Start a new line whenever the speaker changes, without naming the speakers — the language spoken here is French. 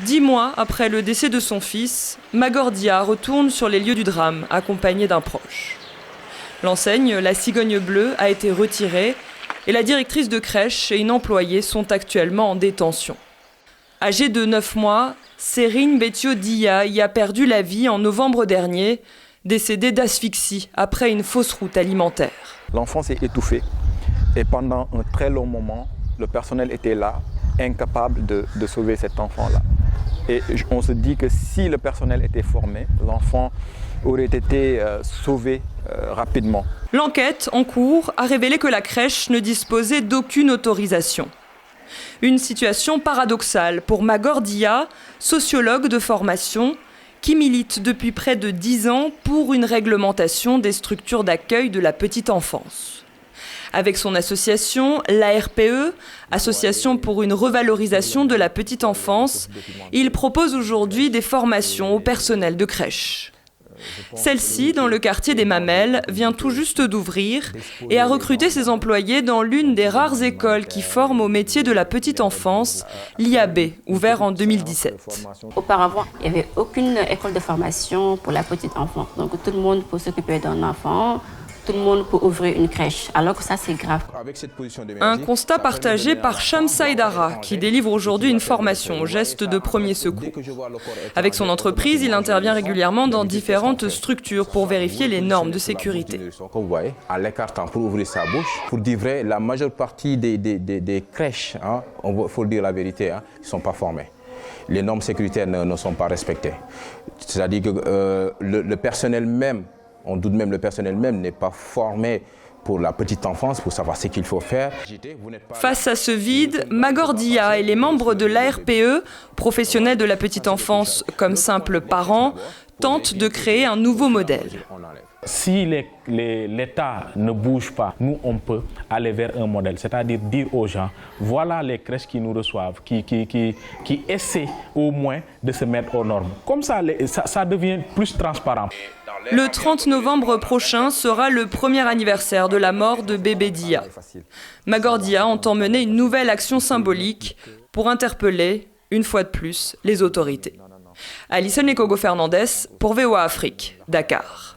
10 mois après le décès de son fils, Magor Dia retourne sur les lieux du drame, accompagnée d'un proche. L'enseigne La Cigogne Bleue a été retirée et la directrice de crèche et une employée sont actuellement en détention. Âgée de 9 mois, Serine Betio Dia y a perdu la vie en novembre dernier, décédée d'asphyxie après une fausse route alimentaire.
L'enfant s'est étouffé et pendant un très long moment, le personnel était là, incapable de sauver cet enfant-là. Et on se dit que si le personnel était formé, l'enfant aurait été sauvé rapidement.
L'enquête en cours a révélé que la crèche ne disposait d'aucune autorisation. Une situation paradoxale pour Magor Dia, sociologue de formation, qui milite depuis près de 10 ans pour une réglementation des structures d'accueil de la petite enfance. Avec son association, l'ARPE, Association pour une revalorisation de la petite enfance, il propose aujourd'hui des formations au personnel de crèche. Celle-ci, dans le quartier des Mamelles, vient tout juste d'ouvrir et a recruté ses employés dans l'une des rares écoles qui forment au métier de la petite enfance, l'IAB, ouvert en 2017.
Auparavant, il n'y avait aucune école de formation pour la petite enfance. Donc tout le monde peut s'occuper d'un enfant, tout le monde peut ouvrir une crèche, alors que ça c'est grave.
Un constat partagé par Cham Saïdara, qui délivre aujourd'hui une formation aux gestes de premier secours. Avec son entreprise, il intervient régulièrement dans différentes structures pour vérifier les normes de sécurité.
Comme vous voyez, en l'écartant pour ouvrir sa bouche, pour dire vrai, la majeure partie des crèches, il faut le dire la vérité, ils ne sont pas formés. Les normes sécuritaires ne sont pas respectées. C'est-à-dire que le personnel même, on doute même le personnel même n'est pas formé pour la petite enfance, pour savoir ce qu'il faut faire.
Face à ce vide, Magor Dia et les membres de l'ARPE, professionnels de la petite enfance comme simples parents, tentent de créer un nouveau modèle.
Si l'État ne bouge pas, nous, on peut aller vers un modèle, c'est-à-dire dire aux gens, voilà les crèches qui nous reçoivent, qui essaient au moins de se mettre aux normes. Comme ça devient plus transparent.
Le 30 novembre prochain sera le premier anniversaire de la mort de bébé Dia. Magor Dia entend mener une nouvelle action symbolique pour interpeller, une fois de plus, les autorités. Alison Ekogo Fernandez pour VOA Afrique, Dakar.